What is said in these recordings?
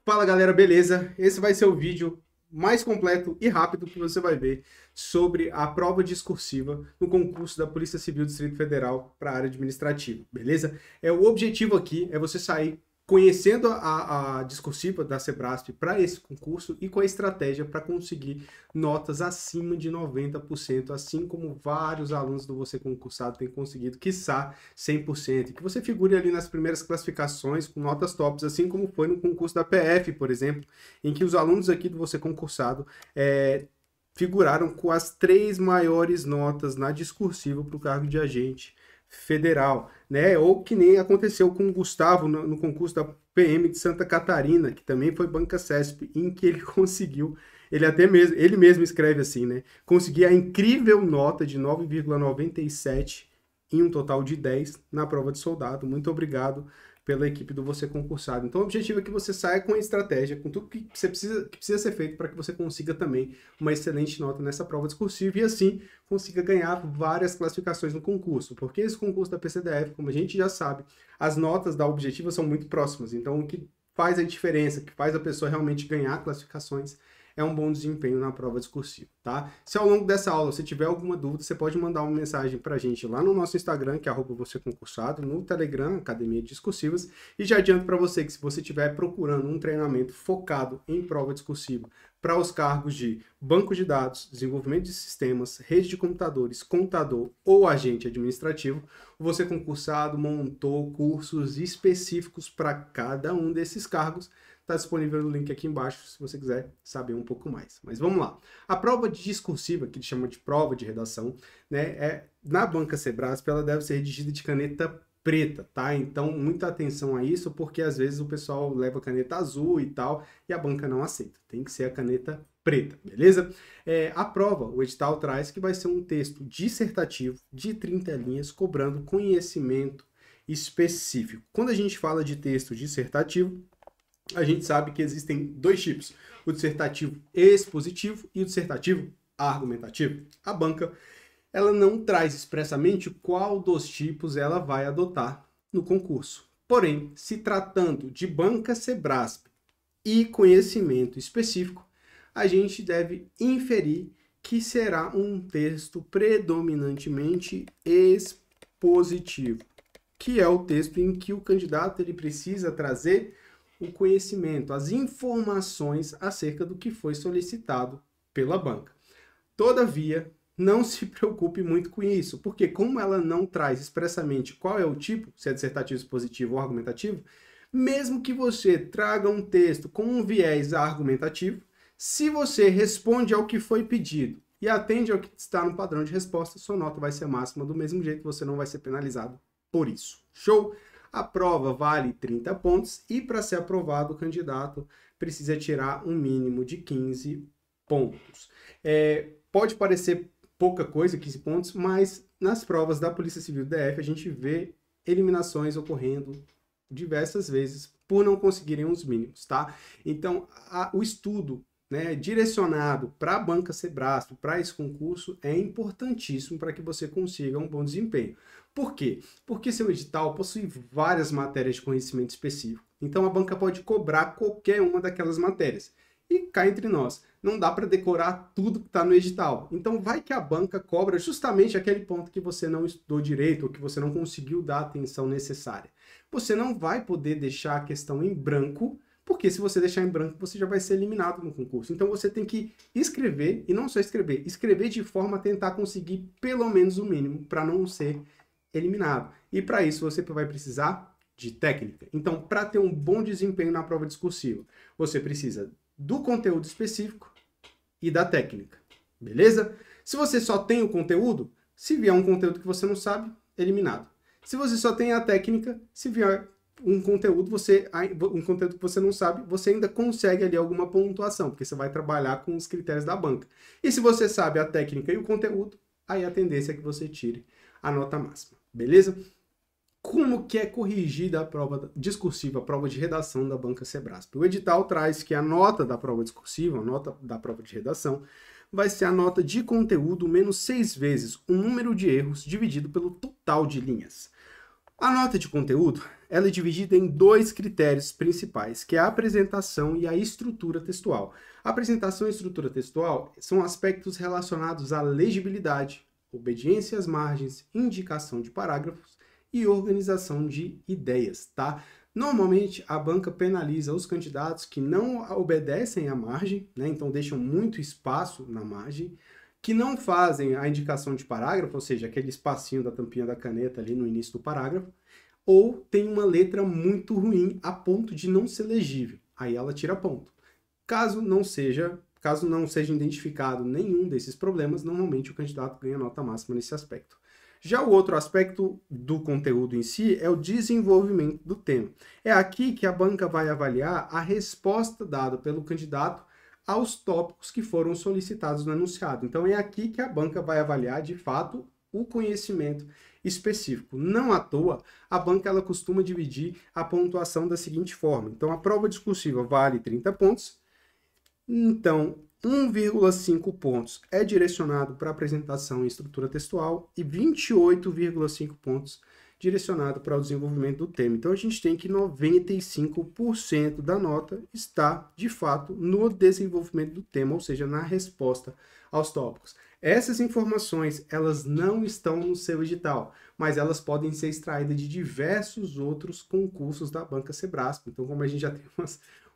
Fala galera, beleza? Esse vai ser o vídeo mais completo e rápido que você vai ver sobre a prova discursiva no concurso da Polícia Civil do Distrito Federal para a área administrativa, beleza? O objetivo aqui é você sair conhecendo a discursiva da Sebrasp para esse concurso e com a estratégia para conseguir notas acima de 90%, assim como vários alunos do Você Concursado têm conseguido, quiçá 100%, e que você figure ali nas primeiras classificações com notas tops, assim como foi no concurso da PF, por exemplo, em que os alunos aqui do Você Concursado figuraram com as 3 maiores notas na discursiva para o cargo de agente federal, né? Ou que nem aconteceu com o Gustavo no concurso da PM de Santa Catarina, que também foi banca CESP, em que ele conseguiu, ele mesmo escreve assim, né? Conseguir a incrível nota de 9,97 em um total de 10 na prova de soldado. Muito obrigado pela equipe do Você Concursado. Então o objetivo é que você saia com a estratégia, com tudo que precisa ser feito para que você consiga também uma excelente nota nessa prova discursiva e assim consiga ganhar várias classificações no concurso, porque esse concurso da PCDF, como a gente já sabe, as notas da objetiva são muito próximas, então o que faz a diferença, que faz a pessoa realmente ganhar classificações, é um bom desempenho na prova discursiva, tá? Se ao longo dessa aula você tiver alguma dúvida, você pode mandar uma mensagem pra gente lá no nosso Instagram, que é @vocêconcursado, no Telegram, Academia Discursivas, e já adianto para você que se você estiver procurando um treinamento focado em prova discursiva para os cargos de banco de dados, desenvolvimento de sistemas, rede de computadores, contador ou agente administrativo, o Você Concursado montou cursos específicos para cada um desses cargos. Está disponível no link aqui embaixo, se você quiser saber um pouco mais. Mas vamos lá. A prova discursiva, que chama de prova de redação, né, na banca Sebrasp, ela deve ser redigida de caneta preta, tá? Então, muita atenção a isso, porque às vezes o pessoal leva caneta azul e tal, e a banca não aceita. Tem que ser a caneta preta, beleza? A prova, o edital traz que vai ser um texto dissertativo de 30 linhas, cobrando conhecimento específico. Quando a gente fala de texto dissertativo, a gente sabe que existem 2 tipos, o dissertativo expositivo e o dissertativo argumentativo. A banca, ela não traz expressamente qual dos tipos ela vai adotar no concurso. Porém, se tratando de banca Sebrasp e conhecimento específico, a gente deve inferir que será um texto predominantemente expositivo, que é o texto em que o candidato ele precisa trazer o conhecimento, as informações acerca do que foi solicitado pela banca. Todavia, não se preocupe muito com isso, porque como ela não traz expressamente qual é o tipo, se é dissertativo, expositivo ou argumentativo, mesmo que você traga um texto com um viés argumentativo, se você responde ao que foi pedido e atende ao que está no padrão de resposta, sua nota vai ser máxima do mesmo jeito, você não vai ser penalizado por isso. Show? A prova vale 30 pontos e para ser aprovado o candidato precisa tirar um mínimo de 15 pontos. Pode parecer pouca coisa, 15 pontos, mas nas provas da Polícia Civil do DF a gente vê eliminações ocorrendo diversas vezes por não conseguirem os mínimos, tá? Então, o estudo, né, direcionado para a banca Sebrasp, para esse concurso, é importantíssimo para que você consiga um bom desempenho. Por quê? Porque seu edital possui várias matérias de conhecimento específico. Então a banca pode cobrar qualquer uma daquelas matérias. E cá entre nós, não dá para decorar tudo que está no edital. Então vai que a banca cobra justamente aquele ponto que você não estudou direito ou que você não conseguiu dar a atenção necessária. Você não vai poder deixar a questão em branco, porque se você deixar em branco, você já vai ser eliminado no concurso. Então você tem que escrever, e não só escrever, escrever de forma a tentar conseguir pelo menos o mínimo, para não ser eliminado. E para isso você vai precisar de técnica. Então, para ter um bom desempenho na prova discursiva, você precisa do conteúdo específico e da técnica. Beleza? Se você só tem o conteúdo, se vier um conteúdo que você não sabe, eliminado. Se você só tem a técnica, se vier um conteúdo que você não sabe, você ainda consegue ali alguma pontuação, porque você vai trabalhar com os critérios da banca. E se você sabe a técnica e o conteúdo, aí a tendência é que você tire a nota máxima. Beleza? Como que é corrigida a prova discursiva, a prova de redação da banca Sebrasp? O edital traz que a nota da prova discursiva, a nota da prova de redação, vai ser a nota de conteúdo menos 6 vezes o número de erros dividido pelo total de linhas. A nota de conteúdo ela é dividida em dois critérios principais, que é a apresentação e a estrutura textual. A apresentação e a estrutura textual são aspectos relacionados à legibilidade, obediência às margens, indicação de parágrafos e organização de ideias, tá? Normalmente, a banca penaliza os candidatos que não obedecem à margem, né? Então deixam muito espaço na margem, que não fazem a indicação de parágrafo, ou seja, aquele espacinho da tampinha da caneta ali no início do parágrafo, ou tem uma letra muito ruim a ponto de não ser legível. Aí ela tira ponto. Caso não seja identificado nenhum desses problemas, normalmente o candidato ganha nota máxima nesse aspecto. Já o outro aspecto do conteúdo em si é o desenvolvimento do tema. É aqui que a banca vai avaliar a resposta dada pelo candidato aos tópicos que foram solicitados no enunciado. Então é aqui que a banca vai avaliar, de fato, o conhecimento específico. Não à toa, a banca ela costuma dividir a pontuação da seguinte forma. Então a prova discursiva vale 30 pontos, então 1,5 pontos é direcionado para apresentação e estrutura textual e 28,5 pontos direcionado para o desenvolvimento do tema. Então a gente tem que 95% da nota está, de fato, no desenvolvimento do tema, ou seja, na resposta aos tópicos. Essas informações, elas não estão no seu edital, mas elas podem ser extraídas de diversos outros concursos da Banca Sebrasp. Então, como a gente já tem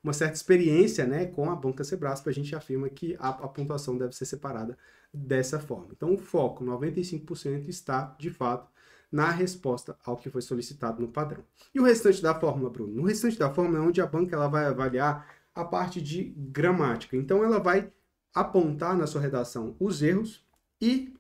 uma certa experiência, né, com a Banca Sebrasp, a gente afirma que a pontuação deve ser separada dessa forma. Então, o foco, 95%, está, de fato, na resposta ao que foi solicitado no padrão. E o restante da fórmula, Bruno? No restante da fórmula é onde a banca ela vai avaliar a parte de gramática. Então, ela vai apontar na sua redação os erros e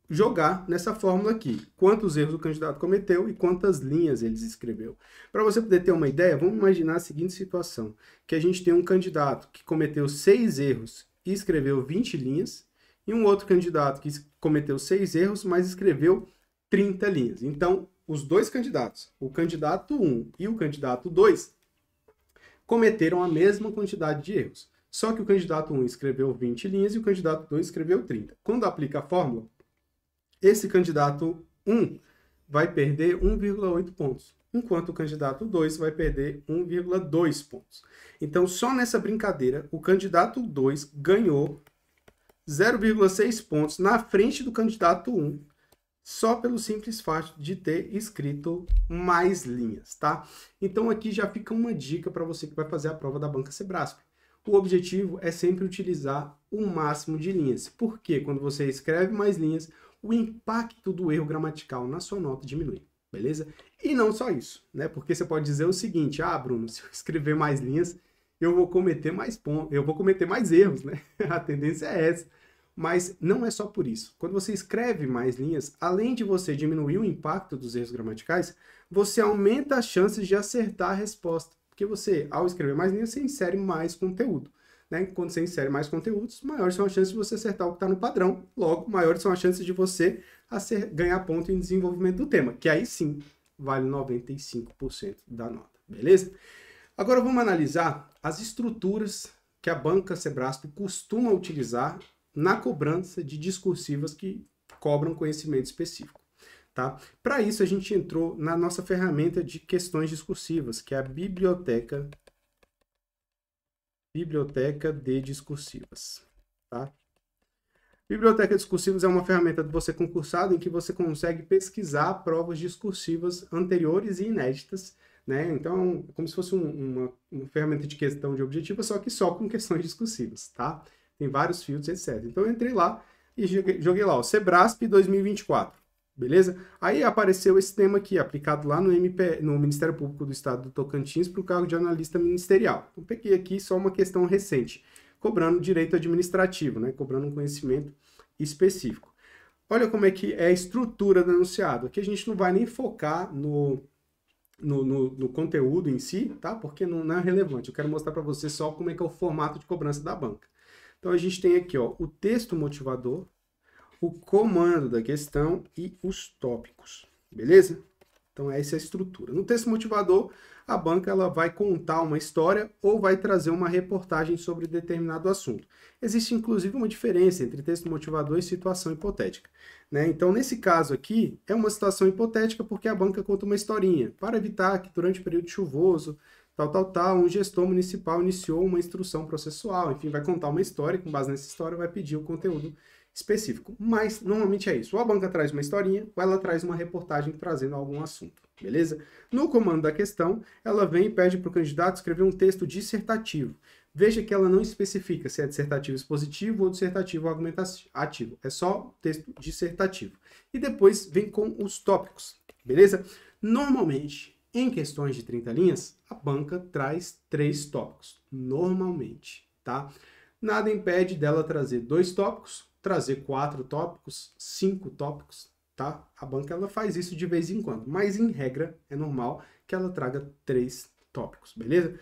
jogar nessa fórmula aqui, quantos erros o candidato cometeu e quantas linhas ele escreveu. Para você poder ter uma ideia, vamos imaginar a seguinte situação, que a gente tem um candidato que cometeu 6 erros e escreveu 20 linhas, e um outro candidato que cometeu 6 erros, mas escreveu 30 linhas. Então, os dois candidatos, o candidato 1 e o candidato 2, cometeram a mesma quantidade de erros. Só que o candidato 1 escreveu 20 linhas e o candidato 2 escreveu 30. Quando aplica a fórmula, esse candidato 1 vai perder 1,8 pontos, enquanto o candidato 2 vai perder 1,2 pontos. Então, só nessa brincadeira, o candidato 2 ganhou 0,6 pontos na frente do candidato 1, só pelo simples fato de ter escrito mais linhas, tá? Então aqui já fica uma dica para você que vai fazer a prova da Banca Sebrasp. O objetivo é sempre utilizar o máximo de linhas, porque quando você escreve mais linhas, o impacto do erro gramatical na sua nota diminui, beleza? E não só isso, né? Porque você pode dizer o seguinte: ah, Bruno, se eu escrever mais linhas, eu vou cometer mais pontos, eu vou cometer mais erros, né? A tendência é essa. Mas não é só por isso. Quando você escreve mais linhas, além de você diminuir o impacto dos erros gramaticais, você aumenta as chances de acertar a resposta. Porque você, ao escrever mais linhas, você insere mais conteúdo, né? Quando você insere mais conteúdos, maiores são as chances de você acertar o que está no padrão. Logo, maiores são as chances de você ganhar ponto em desenvolvimento do tema, que aí sim vale 95% da nota, beleza? Agora vamos analisar as estruturas que a Banca Sebrasp costuma utilizar na cobrança de discursivas que cobram conhecimento específico, tá? Para isso, a gente entrou na nossa ferramenta de questões discursivas, que é a Biblioteca de Discursivas, tá? Biblioteca de Discursivas é uma ferramenta de você concursado em que você consegue pesquisar provas discursivas anteriores e inéditas, né? Então, como se fosse uma ferramenta de questão de objetiva, só que só com questões discursivas, tá? Tem vários filtros, etc. Então eu entrei lá e joguei lá, o Sebrasp 2024, beleza? Aí apareceu esse tema aqui, aplicado lá no Ministério Público do Estado do Tocantins para o cargo de analista ministerial. Então peguei aqui só uma questão recente, cobrando direito administrativo, né? Cobrando um conhecimento específico. Olha como é que é a estrutura do enunciado. Aqui a gente não vai nem focar no conteúdo em si, tá? Porque não é relevante. Eu quero mostrar para você só como é que é o formato de cobrança da banca. Então, a gente tem aqui, ó, o texto motivador, o comando da questão e os tópicos, beleza? Então essa é a estrutura. No texto motivador, a banca ela vai contar uma história ou vai trazer uma reportagem sobre determinado assunto. Existe inclusive uma diferença entre texto motivador e situação hipotética, né? Então nesse caso aqui é uma situação hipotética porque a banca conta uma historinha para evitar que durante o período chuvoso um gestor municipal iniciou uma instrução processual, enfim, vai contar uma história e com base nessa história vai pedir o conteúdo específico. Mas normalmente é isso, ou a banca traz uma historinha ou ela traz uma reportagem trazendo algum assunto, beleza? No comando da questão, ela vem e pede para o candidato escrever um texto dissertativo. Veja que ela não especifica se é dissertativo expositivo ou dissertativo argumentativo, é só texto dissertativo. E depois vem com os tópicos, beleza? Normalmente, em questões de 30 linhas, a banca traz 3 tópicos, normalmente, tá? Nada impede dela trazer 2 tópicos, trazer 4 tópicos, 5 tópicos, tá? A banca ela faz isso de vez em quando, mas em regra é normal que ela traga 3 tópicos, beleza?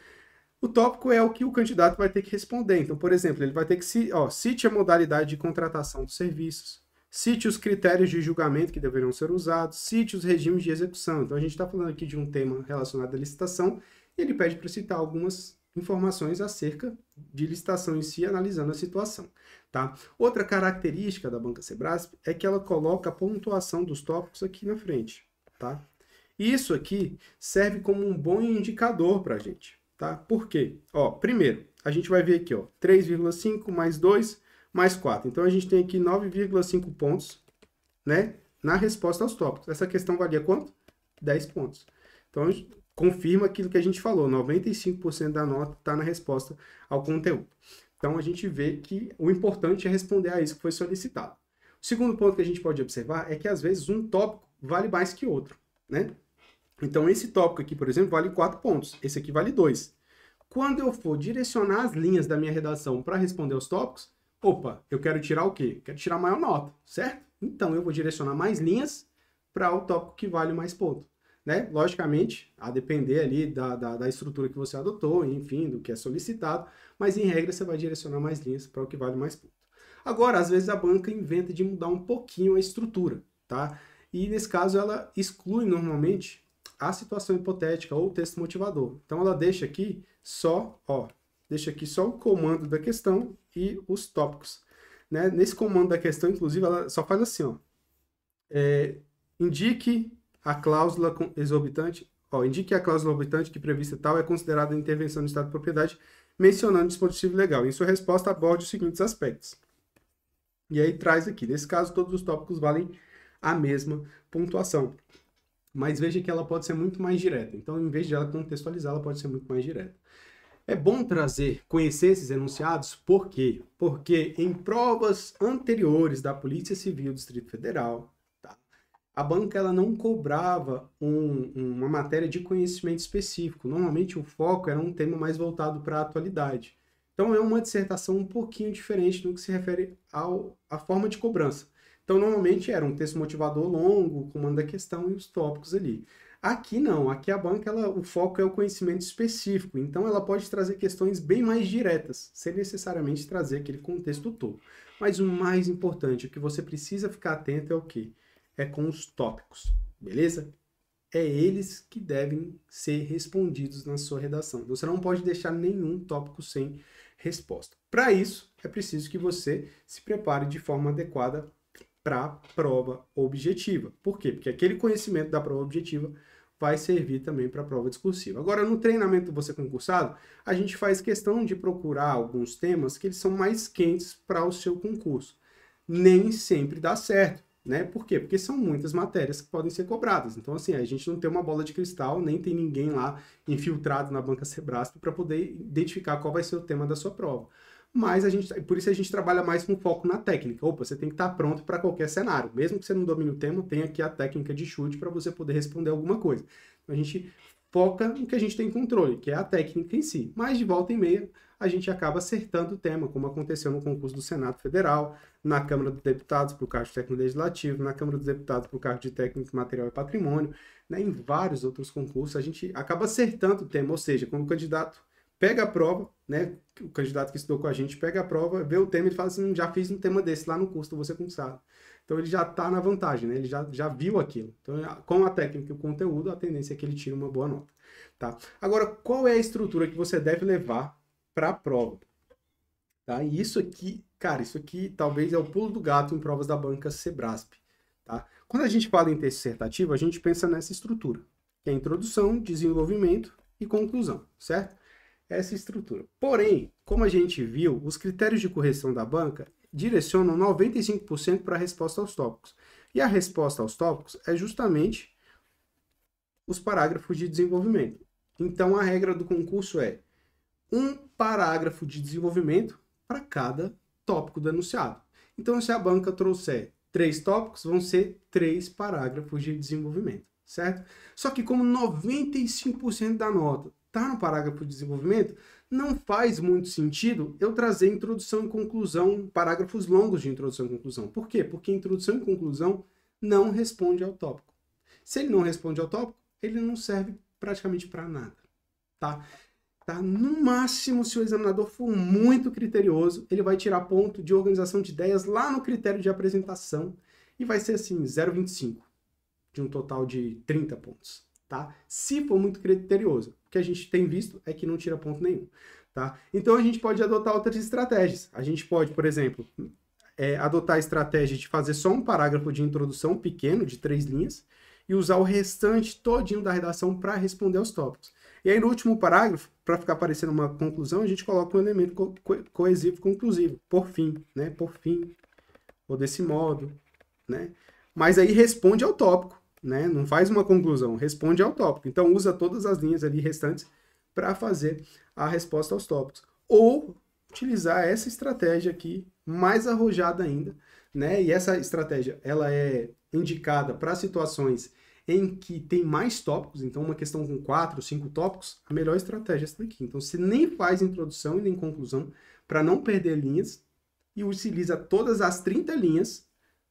O tópico é o que o candidato vai ter que responder. Então, por exemplo, ele vai ter que cite a modalidade de contratação dos serviços, cite os critérios de julgamento que deverão ser usados, cite os regimes de execução. Então, a gente está falando aqui de um tema relacionado à licitação e ele pede para citar algumas informações acerca de licitação em si, analisando a situação, tá? Outra característica da banca Sebrasp é que ela coloca a pontuação dos tópicos aqui na frente, tá? Isso aqui serve como um bom indicador para a gente, tá? Por quê? Ó, primeiro, a gente vai ver aqui, ó, 3,5 mais 2 mais 4. Então, a gente tem aqui 9,5 pontos, né, na resposta aos tópicos. Essa questão valia quanto? 10 pontos. Então, confirma aquilo que a gente falou, 95% da nota está na resposta ao conteúdo. Então, a gente vê que o importante é responder a isso que foi solicitado. O segundo ponto que a gente pode observar é que, às vezes, um tópico vale mais que outro, né? Então, esse tópico aqui, por exemplo, vale 4 pontos. Esse aqui vale 2. Quando eu for direcionar as linhas da minha redação para responder os tópicos, opa, eu quero tirar o quê? Quero tirar maior nota, certo? Então, eu vou direcionar mais linhas para o tópico que vale mais ponto, né? Logicamente, a depender ali da estrutura que você adotou, enfim, do que é solicitado, mas em regra você vai direcionar mais linhas para o que vale mais ponto. Agora, às vezes a banca inventa de mudar um pouquinho a estrutura, tá? E nesse caso ela exclui normalmente a situação hipotética ou o texto motivador. Então ela deixa aqui só, ó, deixa aqui só o comando da questão e os tópicos, né? Nesse comando da questão, inclusive, ela só faz assim, ó, indique a cláusula exorbitante, indique a cláusula exorbitante que prevista tal é considerada intervenção no estado de propriedade, mencionando dispositivo legal. Em sua resposta, aborde os seguintes aspectos. E aí traz aqui, nesse caso, todos os tópicos valem a mesma pontuação. Mas veja que ela pode ser muito mais direta. Então, em vez de ela contextualizar, ela pode ser muito mais direta. É bom conhecer esses enunciados, por quê? Porque em provas anteriores da Polícia Civil do Distrito Federal, tá, a banca ela não cobrava uma matéria de conhecimento específico. Normalmente o foco era um tema mais voltado para a atualidade. Então é uma dissertação um pouquinho diferente no que se refere à forma de cobrança. Então, normalmente era um texto motivador longo, o comando da questão e os tópicos ali. Aqui não, aqui a banca, o foco é o conhecimento específico, então ela pode trazer questões bem mais diretas, sem necessariamente trazer aquele contexto todo. Mas o mais importante, o que você precisa ficar atento é o quê? É com os tópicos, beleza? É eles que devem ser respondidos na sua redação. Você não pode deixar nenhum tópico sem resposta. Para isso, é preciso que você se prepare de forma adequada para a prova objetiva. Por quê? Porque aquele conhecimento da prova objetiva vai servir também para a prova discursiva. Agora, no treinamento do Você Concursado, a gente faz questão de procurar alguns temas que eles são mais quentes para o seu concurso. Nem sempre dá certo, né? Por quê? Porque são muitas matérias que podem ser cobradas. Então, assim, a gente não tem uma bola de cristal, nem tem ninguém lá infiltrado na banca Sebrasp para poder identificar qual vai ser o tema da sua prova. Mas por isso a gente trabalha mais com foco na técnica. Opa, você tem que estar pronto para qualquer cenário. Mesmo que você não domine o tema, tem aqui a técnica de chute para você poder responder alguma coisa. Então, a gente foca no que a gente tem controle, que é a técnica em si. Mas de volta e meia, a gente acaba acertando o tema, como aconteceu no concurso do Senado Federal, na Câmara dos Deputados para o cargo de técnico legislativo, na Câmara dos Deputados para o cargo de técnico material e patrimônio, né, em vários outros concursos, a gente acaba acertando o tema, ou seja, quando o candidato pega a prova, né, o candidato que estudou com a gente pega a prova, vê o tema e fala assim, já fiz um tema desse lá no curso do Você Concursado. Então ele já está na vantagem, né? Ele já viu aquilo. Então, com a técnica e o conteúdo, a tendência é que ele tire uma boa nota. Tá? Agora, qual é a estrutura que você deve levar para a prova? Tá? E isso aqui, cara, isso aqui talvez é o pulo do gato em provas da banca Sebrasp. Tá? Quando a gente fala em texto dissertativo, a gente pensa nessa estrutura, que é introdução, desenvolvimento e conclusão, certo? Essa estrutura. Porém, como a gente viu, os critérios de correção da banca direcionam 95% para a resposta aos tópicos. E a resposta aos tópicos é justamente os parágrafos de desenvolvimento. Então, a regra do concurso é um parágrafo de desenvolvimento para cada tópico do enunciado. Então, se a banca trouxer 3 tópicos, vão ser 3 parágrafos de desenvolvimento, certo? Só que como 95% da nota está no parágrafo de desenvolvimento, não faz muito sentido eu trazer introdução e conclusão, parágrafos longos de introdução e conclusão. Por quê? Porque introdução e conclusão não responde ao tópico. Se ele não responde ao tópico, ele não serve praticamente para nada, tá? No máximo, se o examinador for muito criterioso, ele vai tirar ponto de organização de ideias lá no critério de apresentação e vai ser assim, 0,25 de um total de 30 pontos, tá? Se for muito criterioso. O que a gente tem visto é que não tira ponto nenhum, tá? Então a gente pode adotar outras estratégias. A gente pode, por exemplo, adotar a estratégia de fazer só um parágrafo de introdução pequeno, de 3 linhas, e usar o restante todinho da redação para responder aos tópicos. E aí no último parágrafo, para ficar parecendo uma conclusão, a gente coloca um elemento coesivo conclusivo, por fim, né? Por fim, ou desse modo, né? Mas aí responde ao tópico, né? Não faz uma conclusão, responde ao tópico. Então usa todas as linhas ali restantes para fazer a resposta aos tópicos. Ou utilizar essa estratégia aqui, mais arrojada ainda, né? E essa estratégia, ela é indicada para situações em que tem mais tópicos, então uma questão com 4, 5 tópicos, a melhor estratégia é essa daqui. Então você nem faz introdução e nem conclusão para não perder linhas e utiliza todas as 30 linhas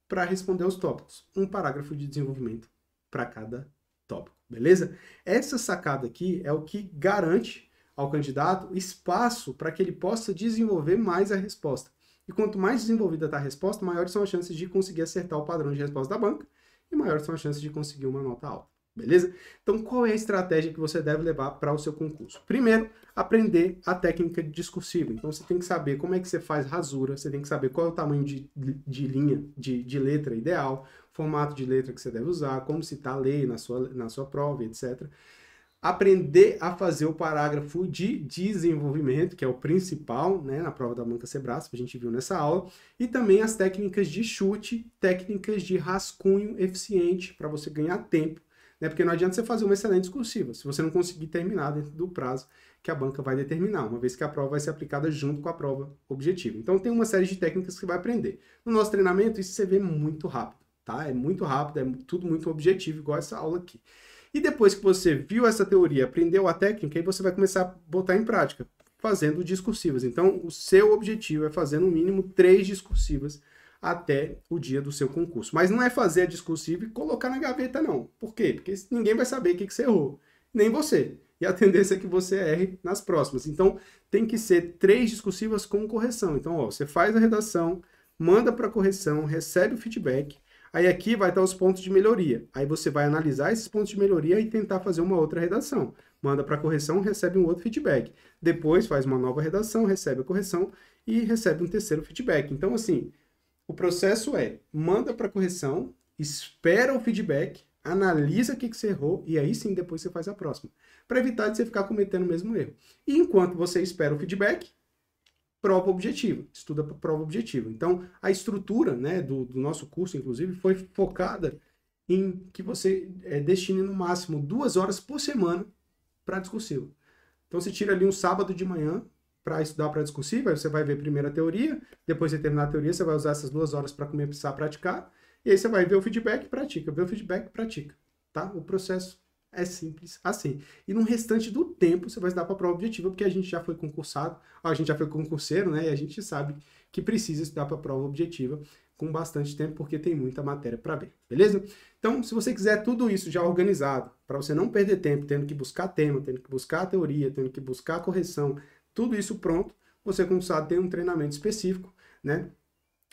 para responder aos tópicos. Um parágrafo de desenvolvimento para cada tópico, beleza? Essa sacada aqui é o que garante ao candidato espaço para que ele possa desenvolver mais a resposta. E quanto mais desenvolvida está a resposta, maiores são as chances de conseguir acertar o padrão de resposta da banca e maiores são as chances de conseguir uma nota alta, beleza? Então, qual é a estratégia que você deve levar para o seu concurso? Primeiro, aprender a técnica discursiva. Então, você tem que saber como é que você faz rasura, você tem que saber qual é o tamanho de linha, de letra ideal, formato de letra que você deve usar, como citar a lei na sua prova, etc. Aprender a fazer o parágrafo de desenvolvimento, que é o principal, né, na prova da banca Sebrasp, a gente viu nessa aula, e também as técnicas de chute, técnicas de rascunho eficiente, para você ganhar tempo, né, porque não adianta você fazer uma excelente discursiva, se você não conseguir terminar dentro do prazo que a banca vai determinar, uma vez que a prova vai ser aplicada junto com a prova objetiva. Então tem uma série de técnicas que você vai aprender. No nosso treinamento, isso você vê muito rápido, tá? É muito rápido, é tudo muito objetivo, igual essa aula aqui. E depois que você viu essa teoria, aprendeu a técnica, aí você vai começar a botar em prática, fazendo discursivas. Então, o seu objetivo é fazer no mínimo 3 discursivas até o dia do seu concurso. Mas não é fazer a discursiva e colocar na gaveta, não. Por quê? Porque ninguém vai saber o que você errou, nem você. E a tendência é que você erre nas próximas. Então, tem que ser 3 discursivas com correção. Então, ó, você faz a redação, manda para correção, recebe o feedback. Aí aqui vai estar os pontos de melhoria. Aí você vai analisar esses pontos de melhoria e tentar fazer uma outra redação. Manda para correção, recebe um outro feedback. Depois faz uma nova redação, recebe a correção e recebe um terceiro feedback. Então, assim, o processo é, manda para correção, espera o feedback, analisa o que você errou e aí sim depois você faz a próxima. Para evitar de você ficar cometendo o mesmo erro. E enquanto você espera o feedback, prova objetiva, estuda para prova objetiva. Então, a estrutura, né, do nosso curso, inclusive, foi focada em que você destine no máximo 2 horas por semana para discursiva. Então, você tira ali um sábado de manhã para estudar para discursiva, aí você vai ver primeiro a teoria, depois de terminar a teoria, você vai usar essas 2 horas para começar a praticar, e aí você vai ver o feedback e pratica, ver o feedback e pratica, tá? O processo é simples assim. E no restante do tempo você vai estudar para a prova objetiva, porque a gente já foi concursado, a gente já foi concurseiro, né? E a gente sabe que precisa estudar para a prova objetiva com bastante tempo, porque tem muita matéria para ver, beleza? Então, se você quiser tudo isso já organizado, para você não perder tempo tendo que buscar tema, tendo que buscar a teoria, tendo que buscar a correção, tudo isso pronto, você, concursado, tem um treinamento específico, né?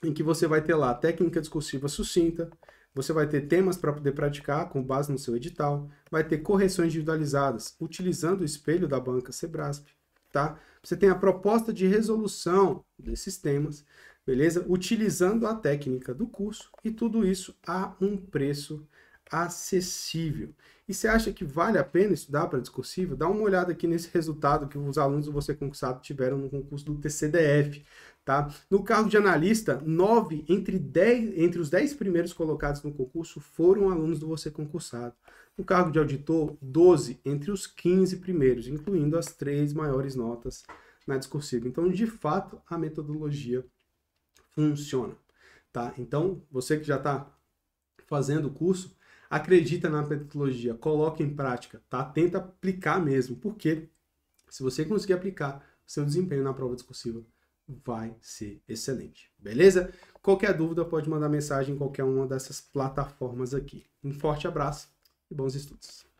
em que você vai ter lá técnica discursiva sucinta, você vai ter temas para poder praticar com base no seu edital, vai ter correções individualizadas utilizando o espelho da banca Sebrasp, tá? Você tem a proposta de resolução desses temas, beleza? Utilizando a técnica do curso e tudo isso a um preço acessível. E você acha que vale a pena estudar para discursiva? Dá uma olhada aqui nesse resultado que os alunos do Você Concursado tiveram no concurso do TCDF, tá? No cargo de analista, 9 entre os 10 primeiros colocados no concurso foram alunos do Você Concursado. No cargo de auditor, 12 entre os 15 primeiros, incluindo as 3 maiores notas na discursiva. Então, de fato, a metodologia funciona, tá? Então, você que já está fazendo o curso, acredita na metodologia, coloca em prática, tá? Tenta aplicar mesmo, porque se você conseguir aplicar, seu desempenho na prova discursiva vai ser excelente, beleza? Qualquer dúvida pode mandar mensagem em qualquer uma dessas plataformas aqui. Um forte abraço e bons estudos!